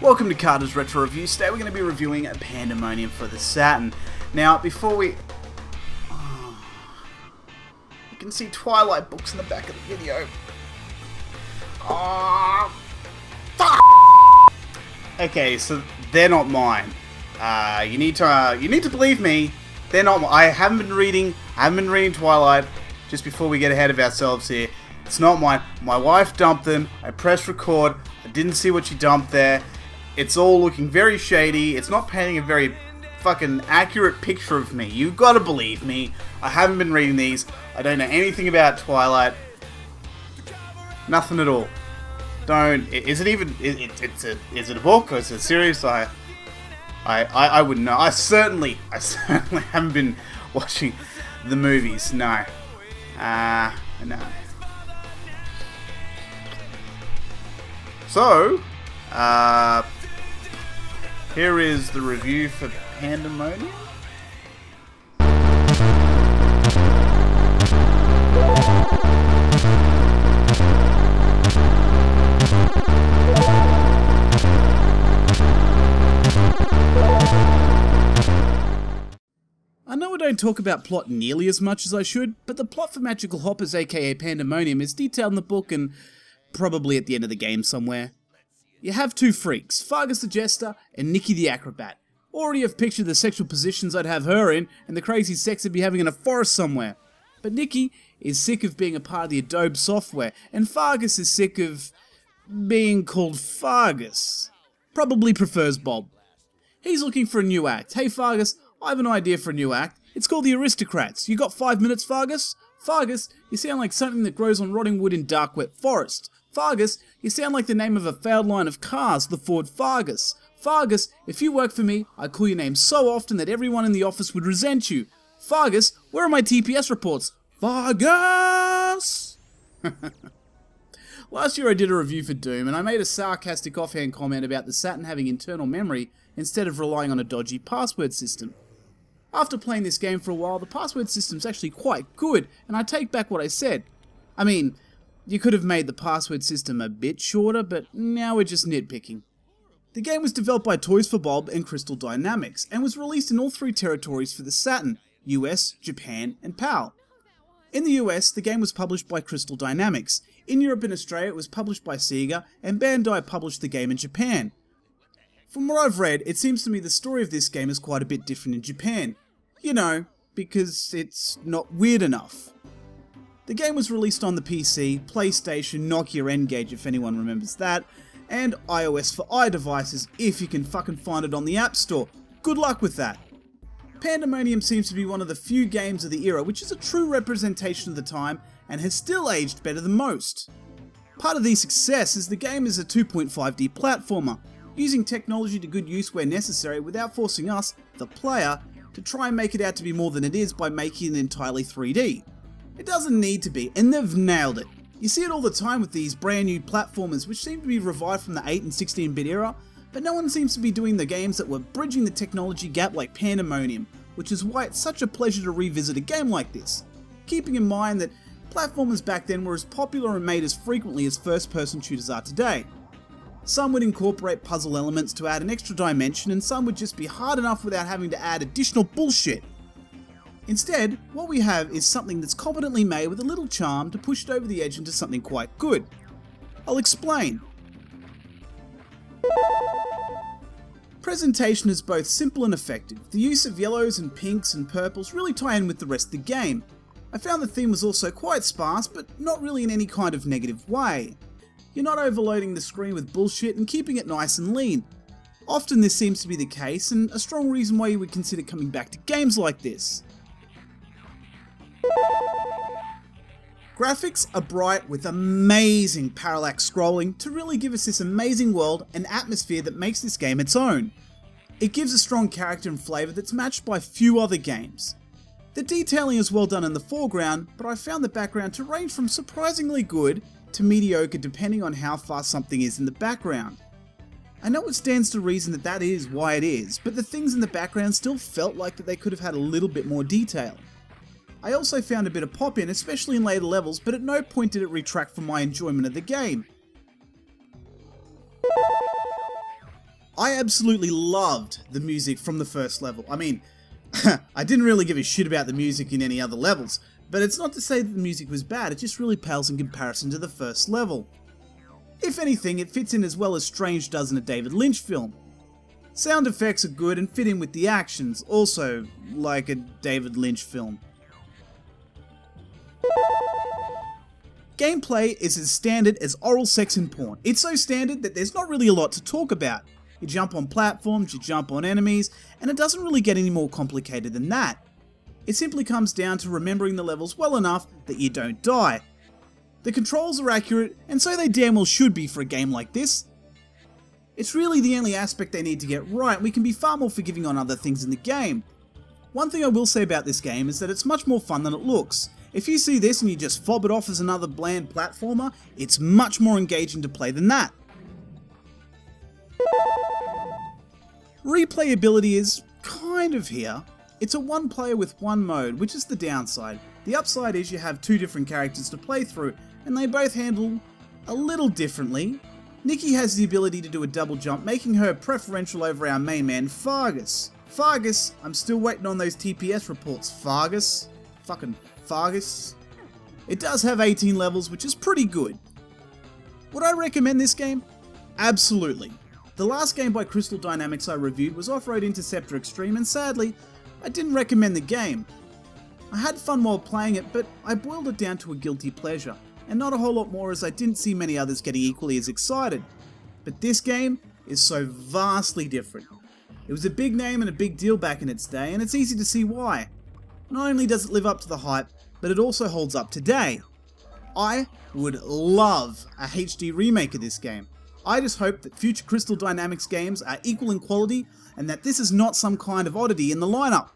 Welcome to Carter's Retro Reviews. Today we're going to be reviewing Pandemonium for the Saturn. Now, before we... you can see Twilight books in the back of the video. Okay, so they're not mine. You need to believe me. They're not. I haven't been reading Twilight. Just before we get ahead of ourselves here, it's not mine. My wife dumped them. I pressed record. I didn't see what she dumped there. It's all looking very shady. It's not painting a very fucking accurate picture of me. You've got to believe me. I haven't been reading these. I don't know anything about Twilight. Nothing at all. Don't. Is it even? Is it a book or is it a series? I wouldn't know. I certainly haven't been watching the movies. No. No. So, here is the review for Pandemonium. I know I don't talk about plot nearly as much as I should, but the plot for Magical Hoppers aka Pandemonium is detailed in the book and probably at the end of the game somewhere. You have two freaks, Fargus the Jester and Nikki the Acrobat. Already have pictured the sexual positions I'd have her in and the crazy sex I'd be having in a forest somewhere. But Nikki is sick of being a part of the Adobe software, and Fargus is sick of being called Fargus. Probably prefers Bob. He's looking for a new act. Hey Fargus, I have an idea for a new act. It's called the Aristocrats. You got 5 minutes, Fargus? Fargus, you sound like something that grows on rotting wood in dark wet forest. Fargus, you sound like the name of a failed line of cars, the Ford Fargus. Fargus, if you work for me, I'd call your name so often that everyone in the office would resent you. Fargus, where are my TPS reports? Fargus! Last year I did a review for Doom and I made a sarcastic offhand comment about the Saturn having internal memory instead of relying on a dodgy password system. After playing this game for a while, the password system's actually quite good, and I take back what I said. I mean, you could have made the password system a bit shorter, but now we're just nitpicking. The game was developed by Toys for Bob and Crystal Dynamics, and was released in all three territories for the Saturn: US, Japan, and PAL. In the US, the game was published by Crystal Dynamics. In Europe and Australia, it was published by Sega, and Bandai published the game in Japan. From what I've read, it seems to me the story of this game is quite a bit different in Japan. You know, because it's not weird enough. The game was released on the PC, PlayStation, Nokia N-Gage if anyone remembers that, and iOS for iDevices if you can fucking find it on the App Store. Good luck with that. Pandemonium seems to be one of the few games of the era which is a true representation of the time and has still aged better than most. Part of the success is the game is a 2.5D platformer, using technology to good use where necessary without forcing us, the player, to try and make it out to be more than it is by making it entirely 3D. It doesn't need to be, and they've nailed it. You see it all the time with these brand new platformers which seem to be revived from the 8 and 16-bit era, but no one seems to be doing the games that were bridging the technology gap like Pandemonium, which is why it's such a pleasure to revisit a game like this, keeping in mind that platformers back then were as popular and made as frequently as first-person shooters are today. Some would incorporate puzzle elements to add an extra dimension, and some would just be hard enough without having to add additional bullshit. Instead, what we have is something that's competently made with a little charm to push it over the edge into something quite good. I'll explain. Presentation is both simple and effective. The use of yellows and pinks and purples really tie in with the rest of the game. I found the theme was also quite sparse, but not really in any kind of negative way. You're not overloading the screen with bullshit and keeping it nice and lean. Often this seems to be the case, and a strong reason why you would consider coming back to games like this. Graphics are bright with amazing parallax scrolling to really give us this amazing world and atmosphere that makes this game its own. It gives a strong character and flavour that's matched by few other games. The detailing is well done in the foreground, but I found the background to range from surprisingly good to mediocre depending on how far something is in the background. I know it stands to reason that that is why it is, but the things in the background still felt like that they could have had a little bit more detail. I also found a bit of pop in, especially in later levels, but at no point did it retract from my enjoyment of the game. I absolutely loved the music from the first level. I mean, I didn't really give a shit about the music in any other levels, but it's not to say that the music was bad, it just really pales in comparison to the first level. If anything, it fits in as well as Strange does in a David Lynch film. Sound effects are good and fit in with the actions, also like a David Lynch film. Gameplay is as standard as oral sex and porn. It's so standard that there's not really a lot to talk about. You jump on platforms, you jump on enemies, and it doesn't really get any more complicated than that. It simply comes down to remembering the levels well enough that you don't die. The controls are accurate, and so they damn well should be for a game like this. It's really the only aspect they need to get right. We can be far more forgiving on other things in the game. One thing I will say about this game is that it's much more fun than it looks. If you see this and you just fob it off as another bland platformer, it's much more engaging to play than that. Replayability is kind of here. It's a one player with one mode, which is the downside. The upside is you have two different characters to play through, and they both handle a little differently. Nikki has the ability to do a double jump, making her preferential over our main man, Fargus. Fargus, I'm still waiting on those TPS reports, Fargus. Fucking Fargus. It does have 18 levels, which is pretty good. Would I recommend this game? Absolutely. The last game by Crystal Dynamics I reviewed was Off-Road Interceptor Extreme, and sadly, I didn't recommend the game. I had fun while playing it, but I boiled it down to a guilty pleasure, and not a whole lot more as I didn't see many others getting equally as excited. But this game is so vastly different. It was a big name and a big deal back in its day, and it's easy to see why. Not only does it live up to the hype, but it also holds up today. I would love a HD remake of this game. I just hope that future Crystal Dynamics games are equal in quality and that this is not some kind of oddity in the lineup.